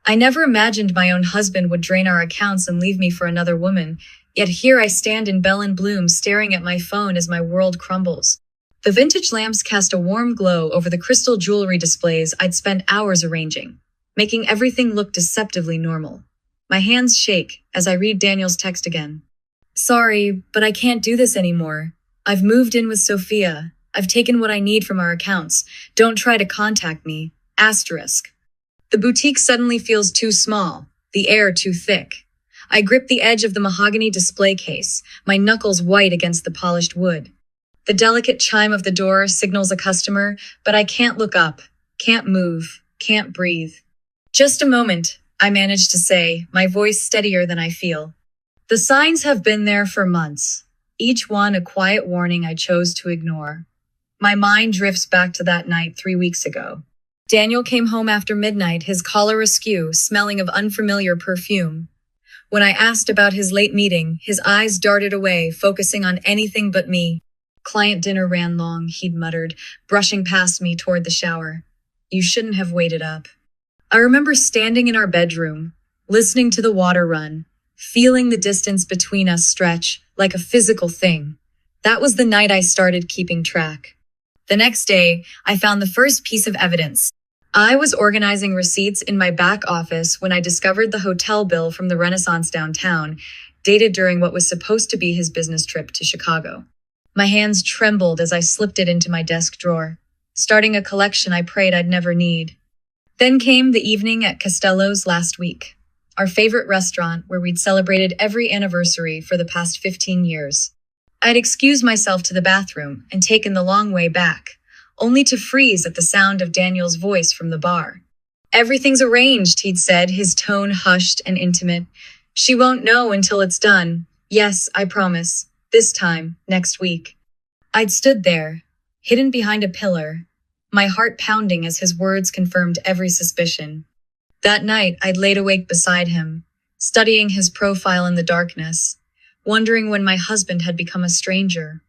I never imagined my own husband would drain our accounts and leave me for another woman, yet here I stand in Bell and Bloom staring at my phone as my world crumbles. The vintage lamps cast a warm glow over the crystal jewelry displays I'd spent hours arranging, making everything look deceptively normal. My hands shake as I read Daniel's text again. Sorry, but I can't do this anymore. I've moved in with Sophia. I've taken what I need from our accounts. Don't try to contact me. Asterisk. The boutique suddenly feels too small, the air too thick. I grip the edge of the mahogany display case, my knuckles white against the polished wood. The delicate chime of the door signals a customer, but I can't look up, can't move, can't breathe. Just a moment, I manage to say, my voice steadier than I feel. The signs have been there for months, each one a quiet warning I chose to ignore. My mind drifts back to that night 3 weeks ago. Daniel came home after midnight, his collar askew, smelling of unfamiliar perfume. When I asked about his late meeting, his eyes darted away, focusing on anything but me. Client dinner ran long, he'd muttered, brushing past me toward the shower. You shouldn't have waited up. I remember standing in our bedroom, listening to the water run, feeling the distance between us stretch like a physical thing. That was the night I started keeping track. The next day, I found the first piece of evidence. I was organizing receipts in my back office when I discovered the hotel bill from the Renaissance downtown, dated during what was supposed to be his business trip to Chicago. My hands trembled as I slipped it into my desk drawer, starting a collection I prayed I'd never need. Then came the evening at Costello's last week, our favorite restaurant where we'd celebrated every anniversary for the past 15 years. I'd excused myself to the bathroom and taken the long way back, only to freeze at the sound of Daniel's voice from the bar. Everything's arranged, he'd said, his tone hushed and intimate. She won't know until it's done. Yes, I promise. This time, next week. I'd stood there, hidden behind a pillar, my heart pounding as his words confirmed every suspicion. That night, I'd laid awake beside him, studying his profile in the darkness, wondering when my husband had become a stranger.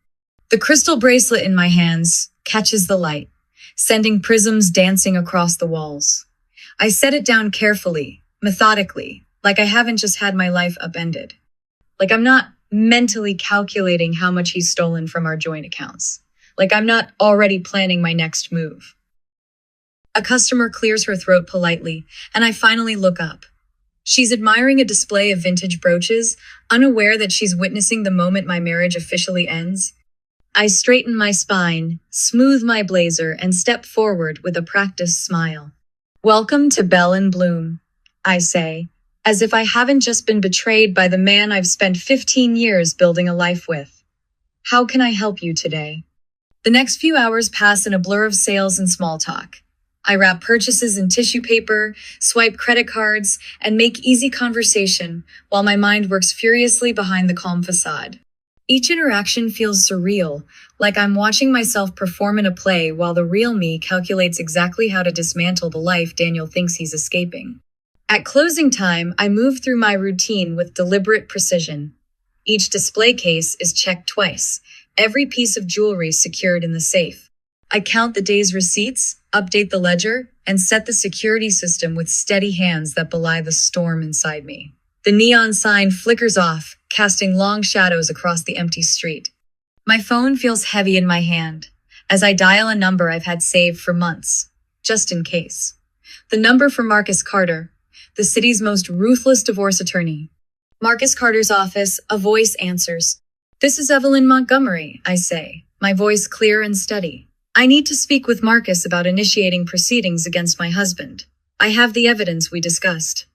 The crystal bracelet in my hands catches the light, sending prisms dancing across the walls. I set it down carefully, methodically, like I haven't just had my life upended. Like I'm not mentally calculating how much he's stolen from our joint accounts. Like I'm not already planning my next move. A customer clears her throat politely, and I finally look up. She's admiring a display of vintage brooches, unaware that she's witnessing the moment my marriage officially ends. I straighten my spine, smooth my blazer, and step forward with a practiced smile. Welcome to Bell and Bloom, I say, as if I haven't just been betrayed by the man I've spent 15 years building a life with. How can I help you today? The next few hours pass in a blur of sales and small talk. I wrap purchases in tissue paper, swipe credit cards, and make easy conversation while my mind works furiously behind the calm facade. Each interaction feels surreal, like I'm watching myself perform in a play while the real me calculates exactly how to dismantle the life Daniel thinks he's escaping. At closing time, I move through my routine with deliberate precision. Each display case is checked twice, every piece of jewelry secured in the safe. I count the day's receipts, update the ledger, and set the security system with steady hands that belie the storm inside me. The neon sign flickers off, casting long shadows across the empty street. My phone feels heavy in my hand as I dial a number I've had saved for months, just in case. The number for Marcus Carter, the city's most ruthless divorce attorney. Marcus Carter's office, a voice answers. This is Evelyn Montgomery, I say, my voice clear and steady. I need to speak with Marcus about initiating proceedings against my husband. I have the evidence we discussed.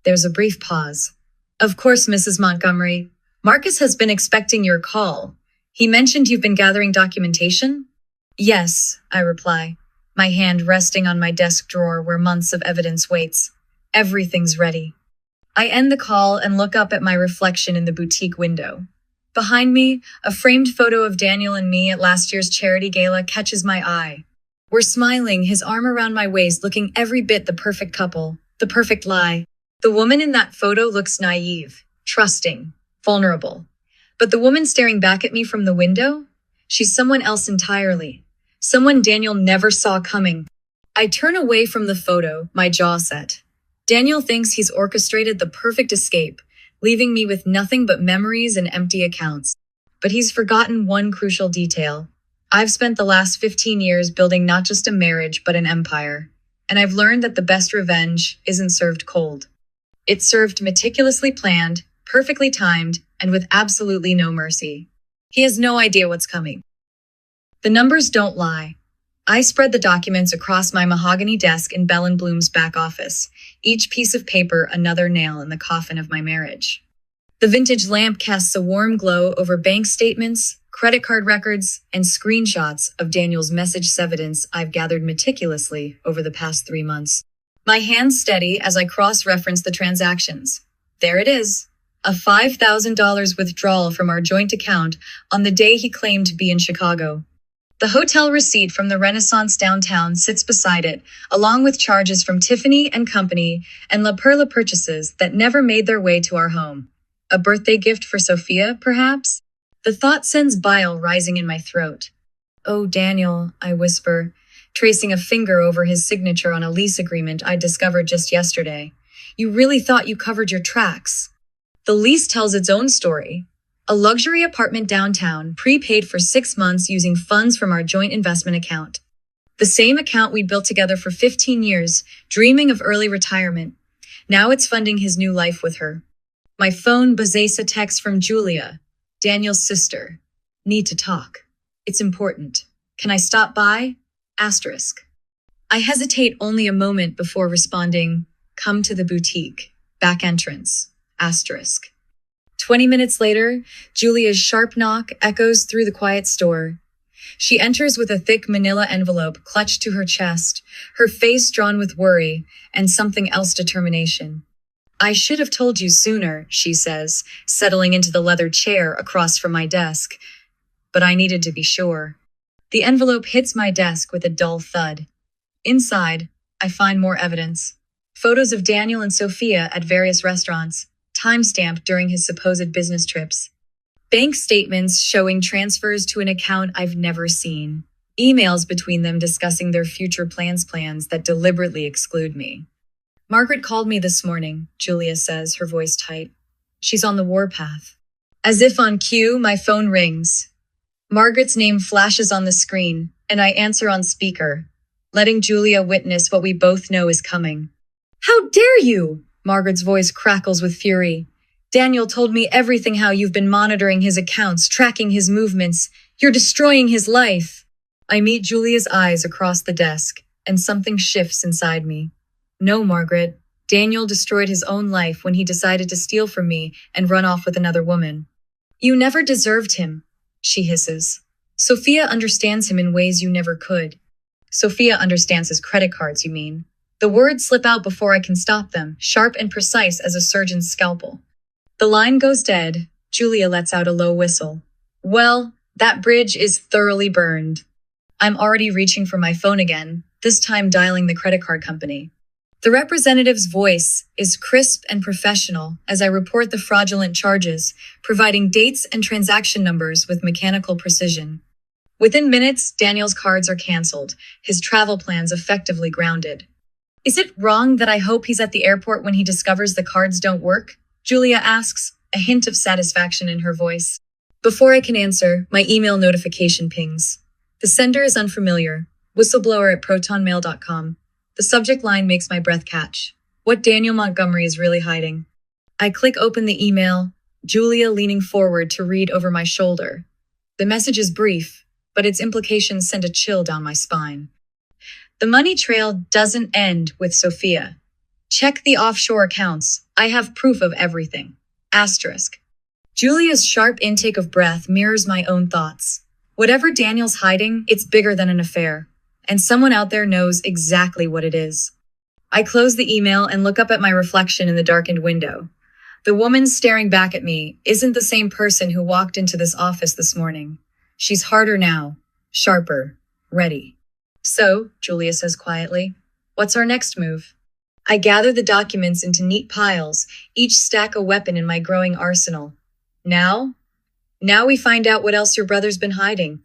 There's a brief pause. Of course, Mrs. Montgomery. Marcus has been expecting your call. He mentioned you've been gathering documentation? Yes, I reply, my hand resting on my desk drawer where months of evidence waits. Everything's ready. I end the call and look up at my reflection in the boutique window. Behind me, a framed photo of Daniel and me at last year's charity gala catches my eye. We're smiling, his arm around my waist, looking every bit the perfect couple, the perfect lie. The woman in that photo looks naive, trusting, vulnerable. But the woman staring back at me from the window? She's someone else entirely. Someone Daniel never saw coming. I turn away from the photo, my jaw set. Daniel thinks he's orchestrated the perfect escape, leaving me with nothing but memories and empty accounts. But he's forgotten one crucial detail. I've spent the last 15 years building not just a marriage, but an empire. And I've learned that the best revenge isn't served cold. It's served meticulously planned, perfectly timed, and with absolutely no mercy. He has no idea what's coming. The numbers don't lie. I spread the documents across my mahogany desk in Bell and Bloom's back office, each piece of paper another nail in the coffin of my marriage. The vintage lamp casts a warm glow over bank statements, credit card records, and screenshots of Daniel's message evidence I've gathered meticulously over the past 3 months. My hands steady as I cross-reference the transactions. There it is. A $5,000 withdrawal from our joint account on the day he claimed to be in Chicago. The hotel receipt from the Renaissance downtown sits beside it, along with charges from Tiffany and Company and La Perla purchases that never made their way to our home. A birthday gift for Sophia, perhaps? The thought sends bile rising in my throat. "Oh, Daniel," I whisper, tracing a finger over his signature on a lease agreement I discovered just yesterday. "You really thought you covered your tracks." The lease tells its own story. A luxury apartment downtown, prepaid for 6 months using funds from our joint investment account. The same account we'd built together for 15 years, dreaming of early retirement. Now it's funding his new life with her. My phone buzzes a text from Julia, Daniel's sister. "Need to talk. It's important. Can I stop by? Asterisk." I hesitate only a moment before responding, "Come to the boutique. Back entrance. Asterisk." 20 minutes later, Julia's sharp knock echoes through the quiet store. She enters with a thick manila envelope clutched to her chest, her face drawn with worry and something else determination. "I should have told you sooner," she says, settling into the leather chair across from my desk. But I needed to be sure. The envelope hits my desk with a dull thud. Inside, I find more evidence. Photos of Daniel and Sophia at various restaurants, time-stamped during his supposed business trips. Bank statements showing transfers to an account I've never seen. Emails between them discussing their future plans that deliberately exclude me. "Margaret called me this morning," Julia says, her voice tight. "She's on the warpath." As if on cue, my phone rings. Margaret's name flashes on the screen, and I answer on speaker, letting Julia witness what we both know is coming. "How dare you!" Margaret's voice crackles with fury. "Daniel told me everything, how you've been monitoring his accounts, tracking his movements. You're destroying his life." I meet Julia's eyes across the desk, and something shifts inside me. "No, Margaret. Daniel destroyed his own life when he decided to steal from me and run off with another woman." "You never deserved him," she hisses. "Sophia understands him in ways you never could." "Sophia understands his credit cards, you mean?" The words slip out before I can stop them, sharp and precise as a surgeon's scalpel. The line goes dead. Julia lets out a low whistle. "Well, that bridge is thoroughly burned." I'm already reaching for my phone again, this time dialing the credit card company. The representative's voice is crisp and professional as I report the fraudulent charges, providing dates and transaction numbers with mechanical precision. Within minutes, Daniel's cards are canceled, his travel plans effectively grounded. "Is it wrong that I hope he's at the airport when he discovers the cards don't work?" Julia asks, a hint of satisfaction in her voice. Before I can answer, my email notification pings. The sender is unfamiliar, whistleblower@protonmail.com. The subject line makes my breath catch. What Daniel Montgomery is really hiding. I click open the email, Julia leaning forward to read over my shoulder. The message is brief, but its implications send a chill down my spine. The money trail doesn't end with Sophia. Check the offshore accounts. I have proof of everything. Asterisk. Julia's sharp intake of breath mirrors my own thoughts. Whatever Daniel's hiding, it's bigger than an affair. And someone out there knows exactly what it is. I close the email and look up at my reflection in the darkened window. The woman staring back at me isn't the same person who walked into this office this morning. She's harder now, sharper, ready. "So," Julia says quietly, "what's our next move?" I gather the documents into neat piles, each stack a weapon in my growing arsenal. Now we find out what else your brother's been hiding.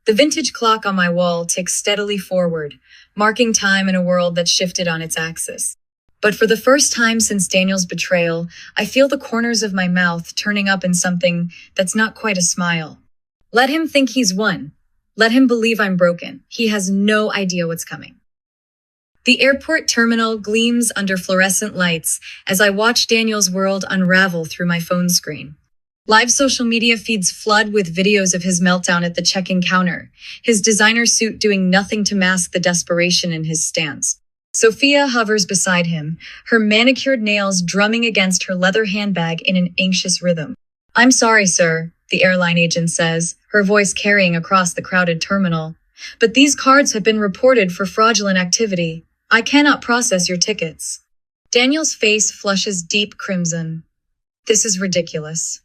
The vintage clock on my wall ticks steadily forward, marking time in a world that shifted on its axis. But for the first time since Daniel's betrayal, I feel the corners of my mouth turning up in something that's not quite a smile. Let him think he's won. Let him believe I'm broken. He has no idea what's coming. The airport terminal gleams under fluorescent lights as I watch Daniel's world unravel through my phone screen. Live social media feeds flood with videos of his meltdown at the check-in counter, his designer suit doing nothing to mask the desperation in his stance. Sophia hovers beside him, her manicured nails drumming against her leather handbag in an anxious rhythm. "I'm sorry, sir," the airline agent says, her voice carrying across the crowded terminal. "But these cards have been reported for fraudulent activity. I cannot process your tickets." Daniel's face flushes deep crimson. "This is ridiculous.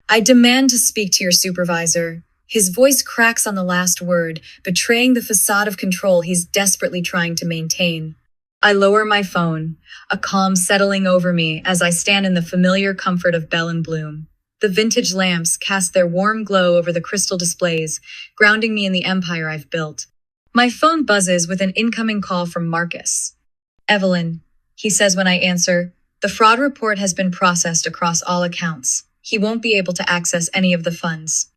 I demand to speak to your supervisor." His voice cracks on the last word, betraying the facade of control he's desperately trying to maintain. I lower my phone, a calm settling over me as I stand in the familiar comfort of Bell and Bloom. The vintage lamps cast their warm glow over the crystal displays, grounding me in the empire I've built. My phone buzzes with an incoming call from Marcus. "Evelyn," he says when I answer, "the fraud report has been processed across all accounts. He won't be able to access any of the funds."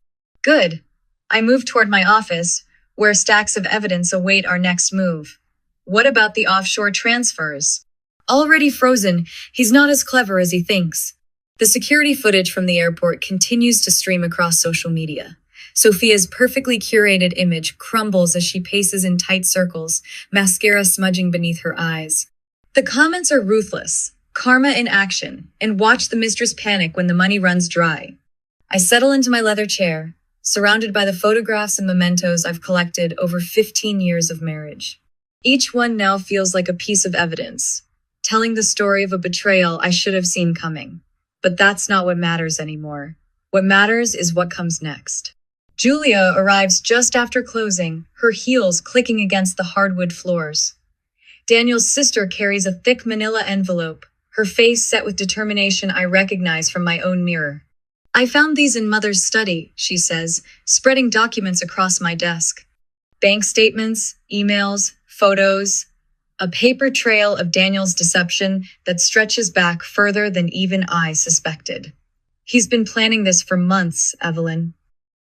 Good. I move toward my office, where stacks of evidence await our next move. What about the offshore transfers? Already frozen, he's not as clever as he thinks. The security footage from the airport continues to stream across social media. Sophia's perfectly curated image crumbles as she paces in tight circles, mascara smudging beneath her eyes. The comments are ruthless. Karma in action, and watch the mistress panic when the money runs dry. I settle into my leather chair, surrounded by the photographs and mementos I've collected over 15 years of marriage. Each one now feels like a piece of evidence, telling the story of a betrayal I should have seen coming. But that's not what matters anymore. What matters is what comes next. Julia arrives just after closing, her heels clicking against the hardwood floors. Daniel's sister carries a thick manila envelope, her face set with determination I recognize from my own mirror. "I found these in Mother's study," she says, spreading documents across my desk. Bank statements, emails, photos, a paper trail of Daniel's deception that stretches back further than even I suspected. He's been planning this for months, Evelyn.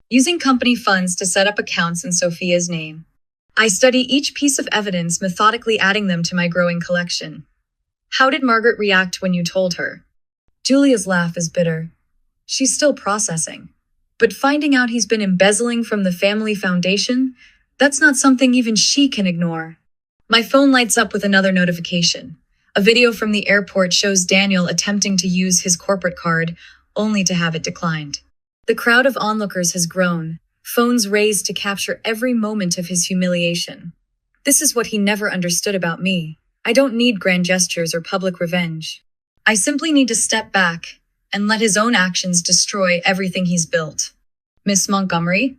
Using company funds to set up accounts in Sophia's name. I study each piece of evidence, methodically adding them to my growing collection. "How did Margaret react when you told her?" Julia's laugh is bitter. She's still processing. But finding out he's been embezzling from the family foundation, that's not something even she can ignore. My phone lights up with another notification. A video from the airport shows Daniel attempting to use his corporate card, only to have it declined. The crowd of onlookers has grown, phones raised to capture every moment of his humiliation. This is what he never understood about me. I don't need grand gestures or public revenge. I simply need to step back and let his own actions destroy everything he's built. "Miss Montgomery?"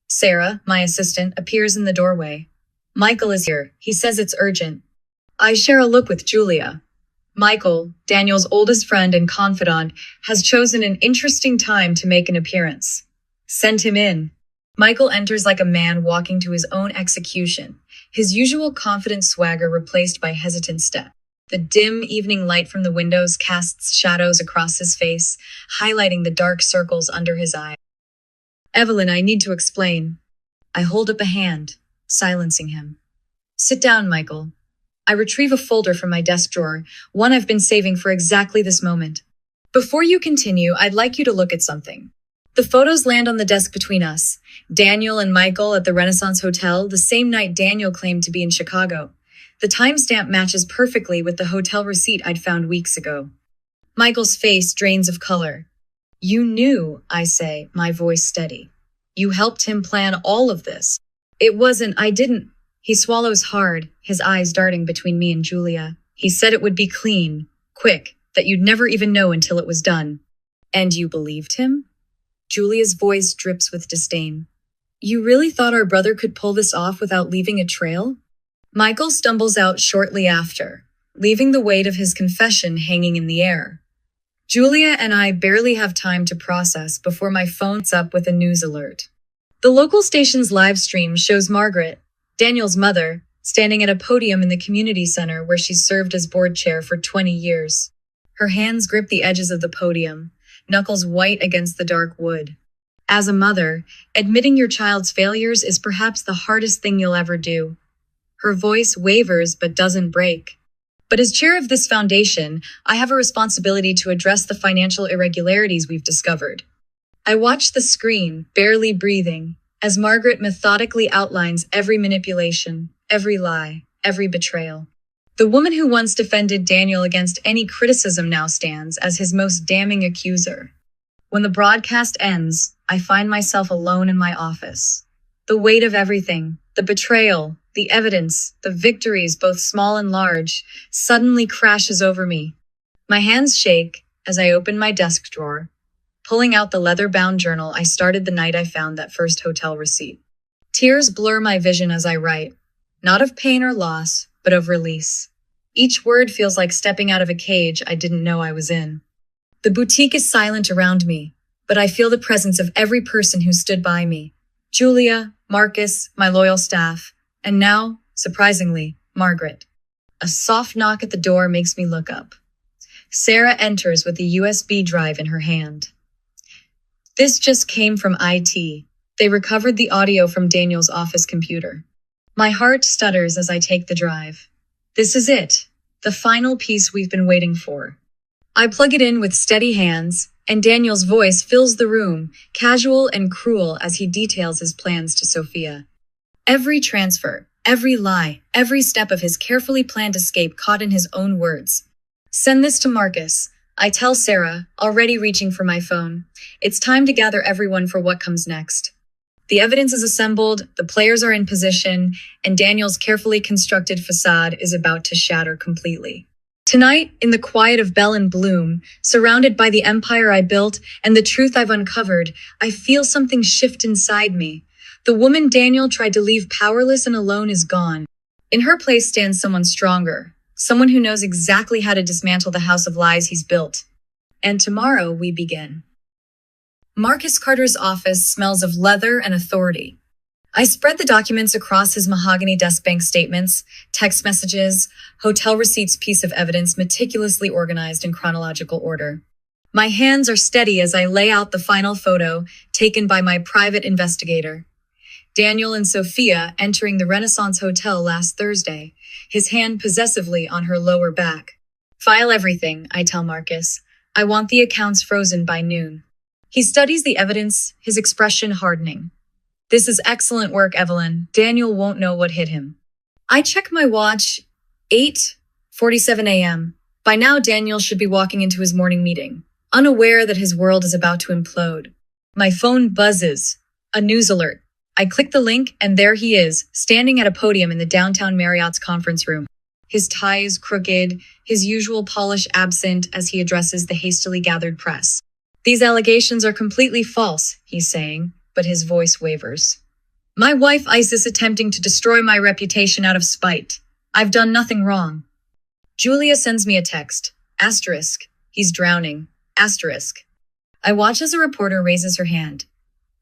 Sarah, my assistant, appears in the doorway. "Michael is here. He says it's urgent." I share a look with Julia. Michael, Daniel's oldest friend and confidant, has chosen an interesting time to make an appearance. "Send him in." Michael enters like a man walking to his own execution, his usual confident swagger replaced by hesitant step. The dim evening light from the windows casts shadows across his face, highlighting the dark circles under his eyes. "Evelyn, I need to explain." I hold up a hand, silencing him. "Sit down, Michael." I retrieve a folder from my desk drawer, one I've been saving for exactly this moment. "Before you continue, I'd like you to look at something." The photos land on the desk between us. Daniel and Michael at the Renaissance Hotel, the same night Daniel claimed to be in Chicago. The timestamp matches perfectly with the hotel receipt I'd found weeks ago. Michael's face drains of color. "You knew," I say, my voice steady. "You helped him plan all of this." I didn't." He swallows hard, his eyes darting between me and Julia. "He said it would be clean, quick, that you'd never even know until it was done." "And you believed him?" Julia's voice drips with disdain. "You really thought our brother could pull this off without leaving a trail?" Michael stumbles out shortly after, leaving the weight of his confession hanging in the air. Julia and I barely have time to process before my phone's up with a news alert. The local station's live stream shows Margaret, Daniel's mother, standing at a podium in the community center where she served as board chair for 20 years. Her hands grip the edges of the podium, knuckles white against the dark wood. As a mother, admitting your child's failures is perhaps the hardest thing you'll ever do. Her voice wavers but doesn't break. But as chair of this foundation, I have a responsibility to address the financial irregularities we've discovered. I watch the screen, barely breathing, as Margaret methodically outlines every manipulation, every lie, every betrayal. The woman who once defended Daniel against any criticism now stands as his most damning accuser. When the broadcast ends, I find myself alone in my office. The weight of everything, the betrayal, the evidence, the victories, both small and large, suddenly crashes over me. My hands shake as I open my desk drawer, pulling out the leather-bound journal I started the night I found that first hotel receipt. Tears blur my vision as I write, not of pain or loss, but of release. Each word feels like stepping out of a cage I didn't know I was in. The boutique is silent around me, but I feel the presence of every person who stood by me. Julia, Marcus, my loyal staff, and now, surprisingly, Margaret. A soft knock at the door makes me look up. Sarah enters with a USB drive in her hand. This just came from IT. They recovered the audio from Daniel's office computer. My heart stutters as I take the drive. This is it, the final piece we've been waiting for. I plug it in with steady hands, and Daniel's voice fills the room, casual and cruel as he details his plans to Sophia. Every transfer, every lie, every step of his carefully planned escape caught in his own words. Send this to Marcus. I tell Sarah, already reaching for my phone. It's time to gather everyone for what comes next. The evidence is assembled, the players are in position, and Daniel's carefully constructed facade is about to shatter completely. Tonight, in the quiet of Bell and Bloom, surrounded by the empire I built and the truth I've uncovered, I feel something shift inside me. The woman Daniel tried to leave powerless and alone is gone. In her place stands someone stronger, someone who knows exactly how to dismantle the house of lies he's built. And tomorrow we begin. Marcus Carter's office smells of leather and authority. I spread the documents across his mahogany desk, bank statements, text messages, hotel receipts, piece of evidence meticulously organized in chronological order. My hands are steady as I lay out the final photo taken by my private investigator. Daniel and Sophia entering the Renaissance Hotel last Thursday, his hand possessively on her lower back. File everything, I tell Marcus. I want the accounts frozen by noon. He studies the evidence, his expression hardening. This is excellent work, Evelyn. Daniel won't know what hit him. I check my watch. 8:47 a.m. By now, Daniel should be walking into his morning meeting, unaware that his world is about to implode. My phone buzzes. A news alert. I click the link, and there he is, standing at a podium in the downtown Marriott's conference room. His tie is crooked, his usual polish absent as he addresses the hastily gathered press. These allegations are completely false, he's saying, but his voice wavers. My wife Isis attempting to destroy my reputation out of spite. I've done nothing wrong. Julia sends me a text. Asterisk. He's drowning. Asterisk. I watch as a reporter raises her hand.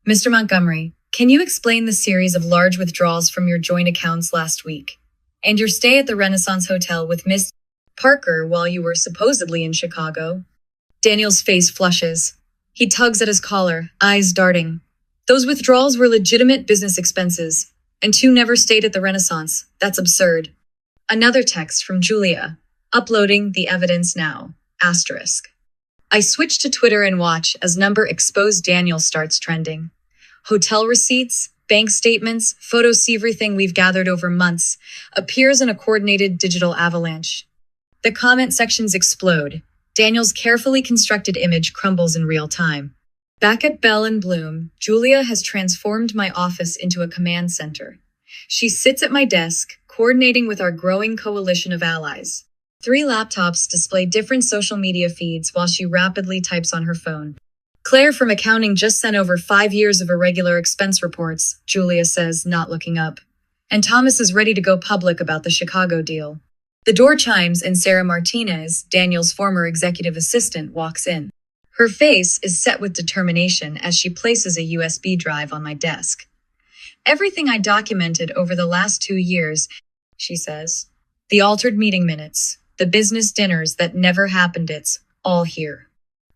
Mr. Montgomery, can you explain the series of large withdrawals from your joint accounts last week? And your stay at the Renaissance Hotel with Miss Parker while you were supposedly in Chicago? Daniel's face flushes. He tugs at his collar, eyes darting. Those withdrawals were legitimate business expenses, and two never stayed at the Renaissance. That's absurd. Another text from Julia. Uploading the evidence now. Asterisk. I switch to Twitter and watch as number exposed Daniel starts trending. Hotel receipts, bank statements, photos, everything we've gathered over months appears in a coordinated digital avalanche. The comment sections explode. Daniel's carefully constructed image crumbles in real time. Back at Bell and Bloom, Julia has transformed my office into a command center. She sits at my desk, coordinating with our growing coalition of allies. 3 laptops display different social media feeds while she rapidly types on her phone. Claire from accounting just sent over 5 years of irregular expense reports, Julia says, not looking up. And Thomas is ready to go public about the Chicago deal. The door chimes and Sarah Martinez, Daniel's former executive assistant, walks in. Her face is set with determination as she places a USB drive on my desk. Everything I documented over the last 2 years she says. The altered meeting minutes, the business dinners that never happened, it's all here.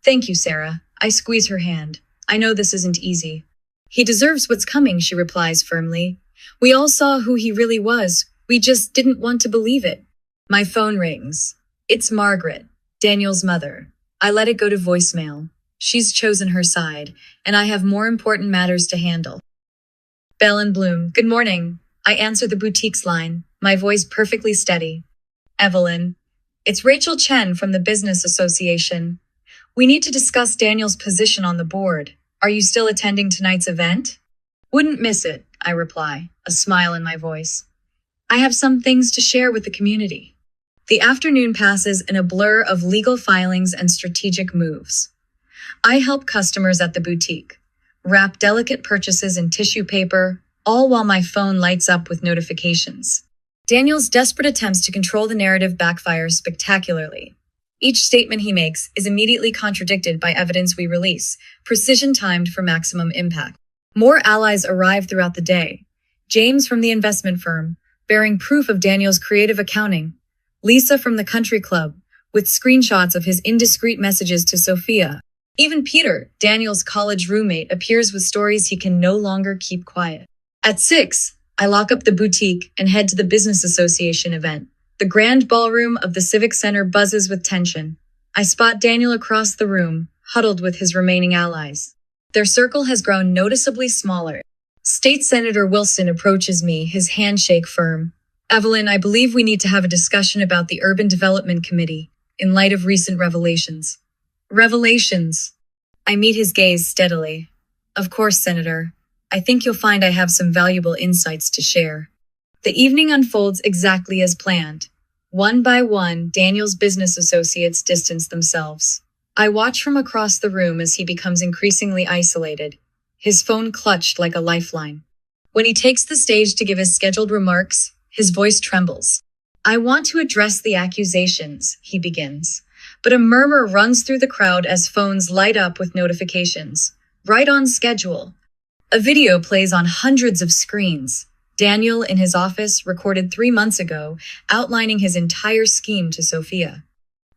Thank you, Sarah. I squeeze her hand. I know this isn't easy. He deserves what's coming, she replies firmly. We all saw who he really was. We just didn't want to believe it. My phone rings. It's Margaret, Daniel's mother. I let it go to voicemail. She's chosen her side, and I have more important matters to handle. Bell and Bloom, good morning. I answer the boutique's line, my voice perfectly steady. Evelyn, it's Rachel Chen from the Business Association. We need to discuss Daniel's position on the board. Are you still attending tonight's event? Wouldn't miss it, I reply, a smile in my voice. I have some things to share with the community. The afternoon passes in a blur of legal filings and strategic moves. I help customers at the boutique, wrap delicate purchases in tissue paper, all while my phone lights up with notifications. Daniel's desperate attempts to control the narrative backfire spectacularly. Each statement he makes is immediately contradicted by evidence we release, precision-timed for maximum impact. More allies arrive throughout the day. James from the investment firm, bearing proof of Daniel's creative accounting. Lisa from the country club, with screenshots of his indiscreet messages to Sophia. Even Peter, Daniel's college roommate, appears with stories he can no longer keep quiet. At 6, I lock up the boutique and head to the Business Association event. The grand ballroom of the Civic Center buzzes with tension. I spot Daniel across the room, huddled with his remaining allies. Their circle has grown noticeably smaller. State Senator Wilson approaches me, his handshake firm. Evelyn, I believe we need to have a discussion about the Urban Development Committee, in light of recent revelations. Revelations. I meet his gaze steadily. Of course, Senator. I think you'll find I have some valuable insights to share. The evening unfolds exactly as planned. One by one, Daniel's business associates distance themselves. I watch from across the room as he becomes increasingly isolated, his phone clutched like a lifeline. When he takes the stage to give his scheduled remarks, his voice trembles. I want to address the accusations, he begins. But a murmur runs through the crowd as phones light up with notifications. Right on schedule. A video plays on hundreds of screens. Daniel, in his office, recorded 3 months ago, outlining his entire scheme to Sophia.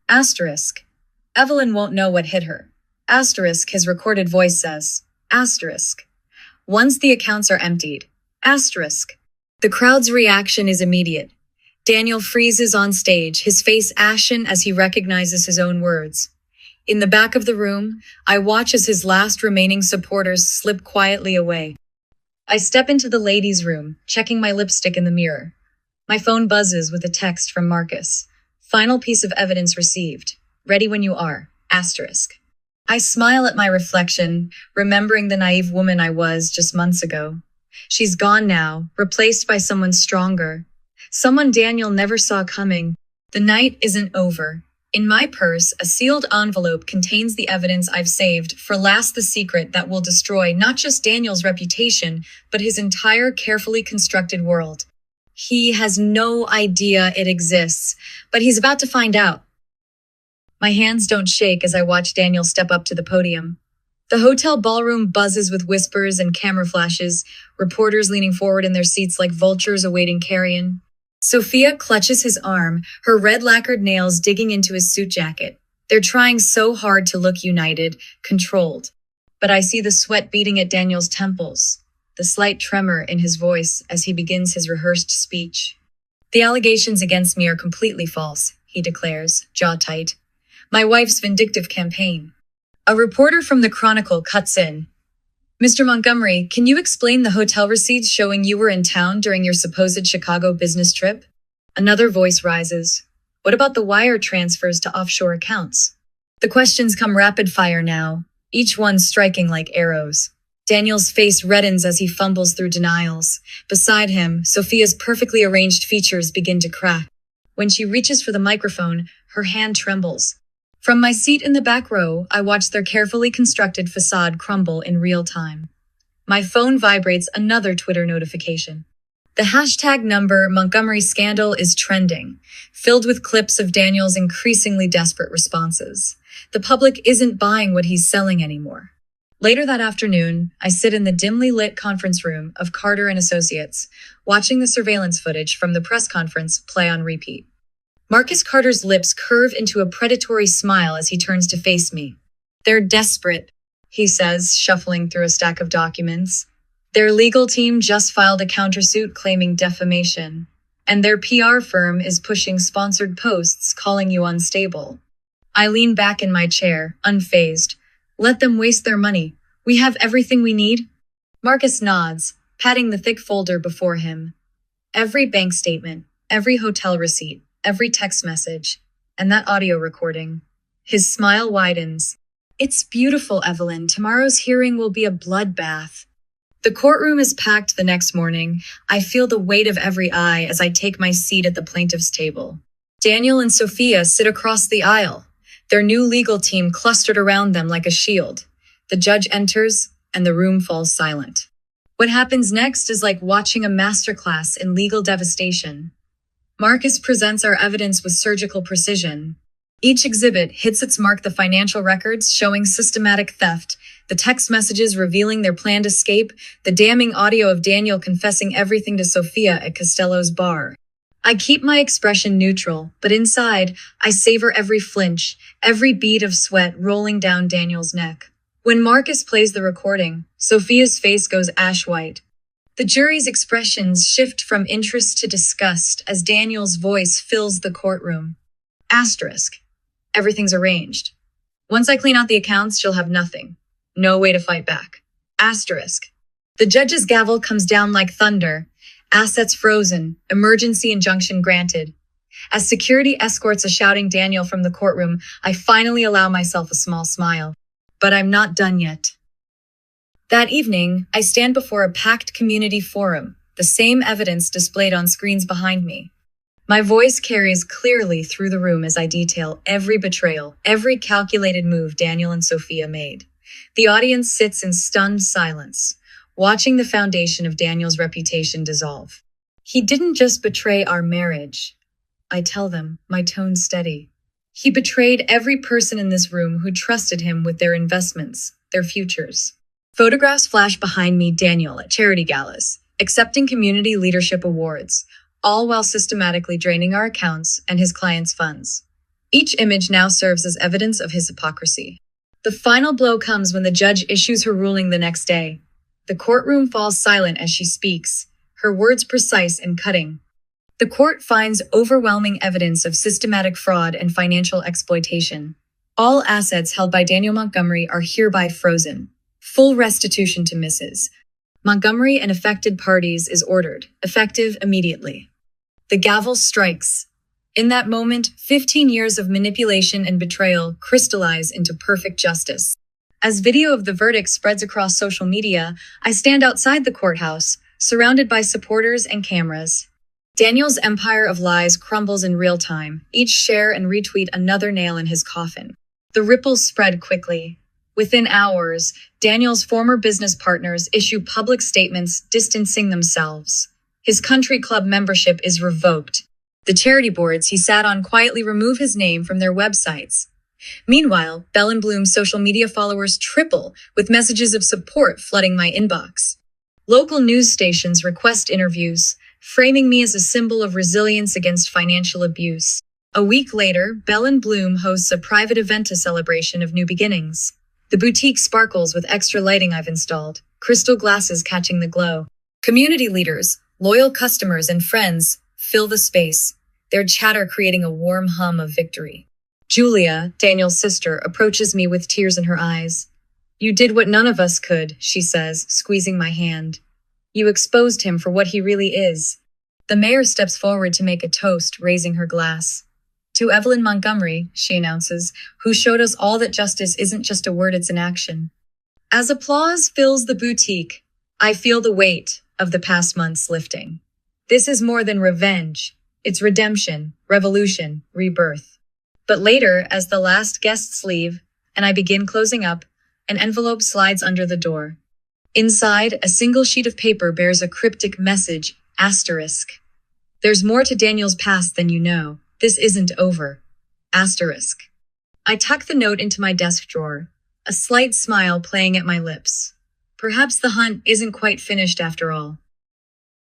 Asterisk. Evelyn won't know what hit her. Asterisk, his recorded voice says. Asterisk. Once the accounts are emptied. Asterisk. The crowd's reaction is immediate. Daniel freezes on stage, his face ashen as he recognizes his own words. In the back of the room, I watch as his last remaining supporters slip quietly away. I step into the ladies' room, checking my lipstick in the mirror. My phone buzzes with a text from Marcus. Final piece of evidence received. Ready when you are. Asterisk. I smile at my reflection, remembering the naive woman I was just months ago. She's gone now, replaced by someone stronger. Someone Daniel never saw coming. The night isn't over. In my purse, a sealed envelope contains the evidence I've saved for last, the secret that will destroy not just Daniel's reputation, but his entire carefully constructed world. He has no idea it exists, but he's about to find out. My hands don't shake as I watch Daniel step up to the podium. The hotel ballroom buzzes with whispers and camera flashes, reporters leaning forward in their seats like vultures awaiting carrion. Sophia clutches his arm, her red lacquered nails digging into his suit jacket. They're trying so hard to look united, controlled. But I see the sweat beating at Daniel's temples, the slight tremor in his voice as he begins his rehearsed speech. The allegations against me are completely false, he declares, jaw tight. My wife's vindictive campaign. A reporter from the Chronicle cuts in. Mr. Montgomery, can you explain the hotel receipts showing you were in town during your supposed Chicago business trip? Another voice rises. What about the wire transfers to offshore accounts? The questions come rapid fire now, each one striking like arrows. Daniel's face reddens as he fumbles through denials. Beside him, Sophia's perfectly arranged features begin to crack. When she reaches for the microphone, her hand trembles. From my seat in the back row, I watch their carefully constructed facade crumble in real time. My phone vibrates another Twitter notification. The hashtag number Montgomery scandal is trending, filled with clips of Daniel's increasingly desperate responses. The public isn't buying what he's selling anymore. Later that afternoon, I sit in the dimly lit conference room of Carter and Associates, watching the surveillance footage from the press conference play on repeat. Marcus Carter's lips curve into a predatory smile as he turns to face me. "They're desperate," he says, shuffling through a stack of documents. "Their legal team just filed a countersuit claiming defamation, and their PR firm is pushing sponsored posts calling you unstable." I lean back in my chair, unfazed. Let them waste their money. We have everything we need. Marcus nods, patting the thick folder before him. Every bank statement, every hotel receipt, every text message, and that audio recording. His smile widens. "It's beautiful, Evelyn. Tomorrow's hearing will be a bloodbath." The courtroom is packed the next morning. I feel the weight of every eye as I take my seat at the plaintiff's table. Daniel and Sophia sit across the aisle, their new legal team clustered around them like a shield. The judge enters, and the room falls silent. What happens next is like watching a masterclass in legal devastation. Marcus presents our evidence with surgical precision. Each exhibit hits its mark: the financial records showing systematic theft, the text messages revealing their planned escape, the damning audio of Daniel confessing everything to Sophia at Costello's bar. I keep my expression neutral, but inside, I savor every flinch, every bead of sweat rolling down Daniel's neck. When Marcus plays the recording, Sophia's face goes ash white. The jury's expressions shift from interest to disgust as Daniel's voice fills the courtroom. Asterisk. Everything's arranged. Once I clean out the accounts, she'll have nothing. No way to fight back. Asterisk. The judge's gavel comes down like thunder. Assets frozen, emergency injunction granted. As security escorts a shouting Daniel from the courtroom, I finally allow myself a small smile. But I'm not done yet. That evening, I stand before a packed community forum, the same evidence displayed on screens behind me. My voice carries clearly through the room as I detail every betrayal, every calculated move Daniel and Sophia made. The audience sits in stunned silence, watching the foundation of Daniel's reputation dissolve. He didn't just betray our marriage. I tell them, my tone steady. He betrayed every person in this room who trusted him with their investments, their futures. Photographs flash behind me: Daniel at charity galas, accepting community leadership awards, all while systematically draining our accounts and his clients' funds. Each image now serves as evidence of his hypocrisy. The final blow comes when the judge issues her ruling the next day. The courtroom falls silent as she speaks, her words precise and cutting. The court finds overwhelming evidence of systematic fraud and financial exploitation. All assets held by Daniel Montgomery are hereby frozen. Full restitution to Mrs. Montgomery and affected parties is ordered, effective immediately. The gavel strikes. In that moment, 15 years of manipulation and betrayal crystallize into perfect justice. As video of the verdict spreads across social media, I stand outside the courthouse, surrounded by supporters and cameras. Daniel's empire of lies crumbles in real time, each share and retweet another nail in his coffin. The ripples spread quickly. Within hours, Daniel's former business partners issue public statements distancing themselves. His country club membership is revoked. The charity boards he sat on quietly remove his name from their websites. Meanwhile, Bell and Bloom's social media followers triple, with messages of support flooding my inbox. Local news stations request interviews, framing me as a symbol of resilience against financial abuse. A week later, Bell and Bloom hosts a private event, a celebration of new beginnings. The boutique sparkles with extra lighting I've installed, crystal glasses catching the glow. Community leaders, loyal customers, and friends fill the space, their chatter creating a warm hum of victory. Julia, Daniel's sister, approaches me with tears in her eyes. "You did what none of us could," she says, squeezing my hand. "You exposed him for what he really is." The mayor steps forward to make a toast, raising her glass. "To Evelyn Montgomery," she announces, "who showed us all that justice isn't just a word, it's an action." As applause fills the boutique, I feel the weight of the past months lifting. This is more than revenge. It's redemption, revolution, rebirth. But later, as the last guests leave, and I begin closing up, an envelope slides under the door. Inside, a single sheet of paper bears a cryptic message, asterisk. "There's more to Daniel's past than you know. This isn't over. Asterisk." I tuck the note into my desk drawer. a slight smile playing at my lips. Perhaps the hunt isn't quite finished after all.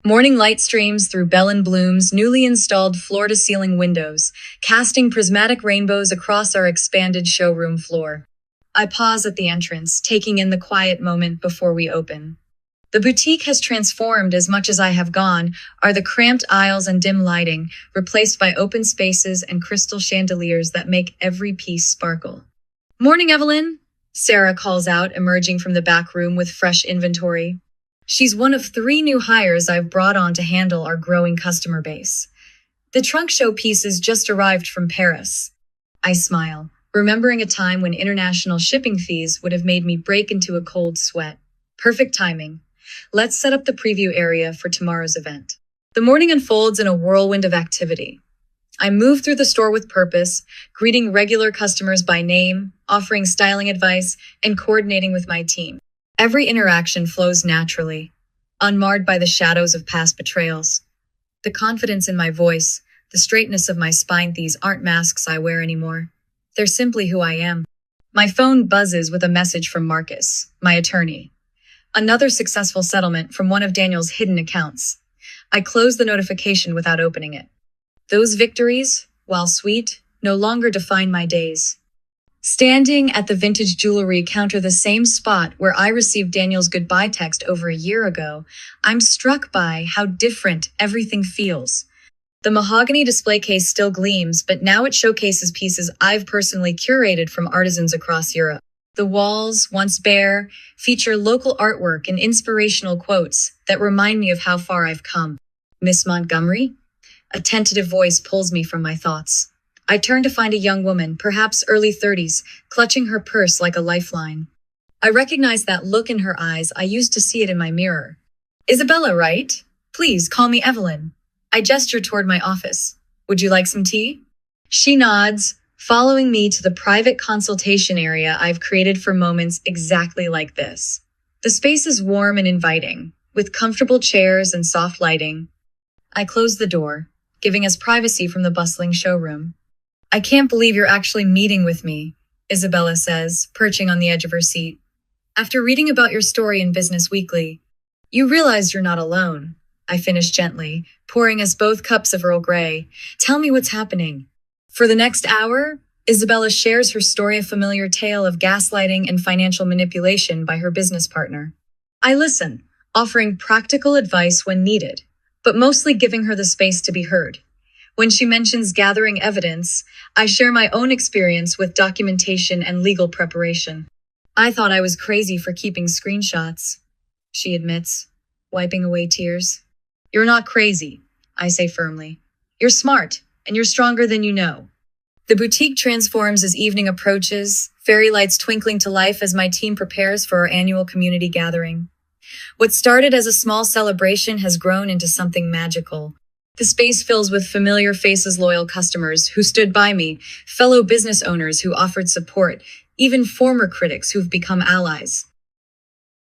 Morning light streams through Bell & Bloom's newly installed floor-to-ceiling windows, casting prismatic rainbows across our expanded showroom floor. I pause at the entrance, taking in the quiet moment before we open. The boutique has transformed as much as I have gone, are the cramped aisles and dim lighting, replaced by open spaces and crystal chandeliers that make every piece sparkle. "Morning, Evelyn," Sarah calls out, emerging from the back room with fresh inventory. She's one of 3 new hires I've brought on to handle our growing customer base. The trunk show pieces just arrived from Paris. I smile, remembering a time when international shipping fees would have made me break into a cold sweat. Perfect timing. Let's set up the preview area for tomorrow's event. The morning unfolds in a whirlwind of activity. I move through the store with purpose, greeting regular customers by name, offering styling advice, and coordinating with my team. Every interaction flows naturally, unmarred by the shadows of past betrayals. The confidence in my voice, the straightness of my spine, these aren't masks I wear anymore. They're simply who I am. My phone buzzes with a message from Marcus, my attorney. Another successful settlement from one of Daniel's hidden accounts. I close the notification without opening it. Those victories, while sweet, no longer define my days. Standing at the vintage jewelry counter, the same spot where I received Daniel's goodbye text over a year ago, I'm struck by how different everything feels. The mahogany display case still gleams, but now it showcases pieces I've personally curated from artisans across Europe. The walls, once bare, feature local artwork and inspirational quotes that remind me of how far I've come. "Miss Montgomery?" A tentative voice pulls me from my thoughts. I turn to find a young woman, perhaps early 30s, clutching her purse like a lifeline. I recognize that look in her eyes. I used to see it in my mirror. "Isabella, right? Please call me Evelyn." I gesture toward my office. "Would you like some tea?" She nods, following me to the private consultation area I've created for moments exactly like this. The space is warm and inviting, with comfortable chairs and soft lighting. I close the door, giving us privacy from the bustling showroom. "I can't believe you're actually meeting with me," Isabella says, perching on the edge of her seat. "After reading about your story in Business Weekly, you realize you're not alone." I finish gently, pouring us both cups of Earl Grey. "Tell me what's happening." For the next hour, Isabella shares her story, a familiar tale of gaslighting and financial manipulation by her business partner. I listen, offering practical advice when needed, but mostly giving her the space to be heard. When she mentions gathering evidence, I share my own experience with documentation and legal preparation. "I thought I was crazy for keeping screenshots," she admits, wiping away tears. "You're not crazy," I say firmly. "You're smart, and you're stronger than you know." The boutique transforms as evening approaches, fairy lights twinkling to life as my team prepares for our annual community gathering. What started as a small celebration has grown into something magical. The space fills with familiar faces, loyal customers who stood by me, fellow business owners who offered support, even former critics who've become allies.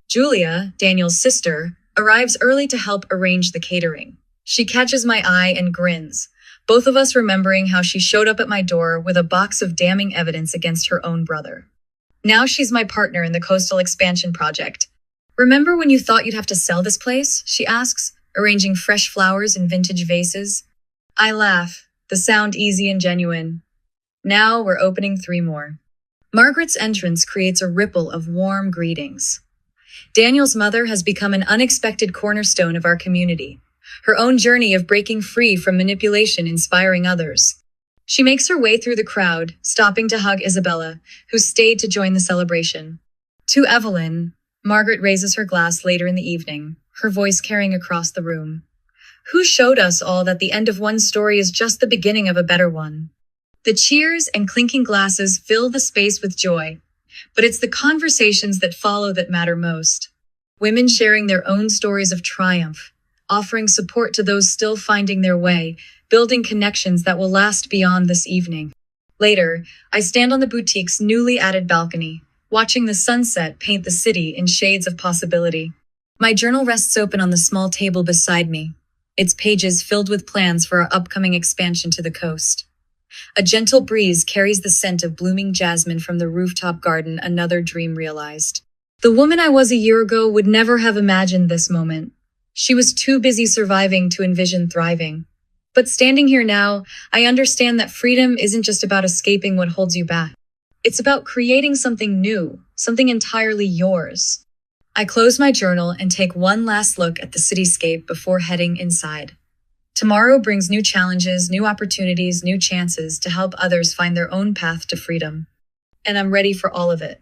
Julia, Daniel's sister, arrives early to help arrange the catering. She catches my eye and grins, both of us remembering how she showed up at my door with a box of damning evidence against her own brother. Now she's my partner in the coastal expansion project. "Remember when you thought you'd have to sell this place?" she asks, arranging fresh flowers in vintage vases. I laugh, the sound easy and genuine. Now we're opening 3 more. Margaret's entrance creates a ripple of warm greetings. Daniel's mother has become an unexpected cornerstone of our community, her own journey of breaking free from manipulation inspiring others. She makes her way through the crowd, stopping to hug Isabella, who stayed to join the celebration. To Evelyn, Margaret raises her glass later in the evening, her voice carrying across the room. Who showed us all that the end of one story is just the beginning of a better one? The cheers and clinking glasses fill the space with joy, but it's the conversations that follow that matter most. Women sharing their own stories of triumph, offering support to those still finding their way, building connections that will last beyond this evening. Later, I stand on the boutique's newly added balcony, watching the sunset paint the city in shades of possibility. My journal rests open on the small table beside me, its pages filled with plans for our upcoming expansion to the coast. A gentle breeze carries the scent of blooming jasmine from the rooftop garden, another dream realized. The woman I was a year ago would never have imagined this moment. She was too busy surviving to envision thriving. But standing here now, I understand that freedom isn't just about escaping what holds you back. It's about creating something new, something entirely yours. I close my journal and take one last look at the cityscape before heading inside. Tomorrow brings new challenges, new opportunities, new chances to help others find their own path to freedom. And I'm ready for all of it.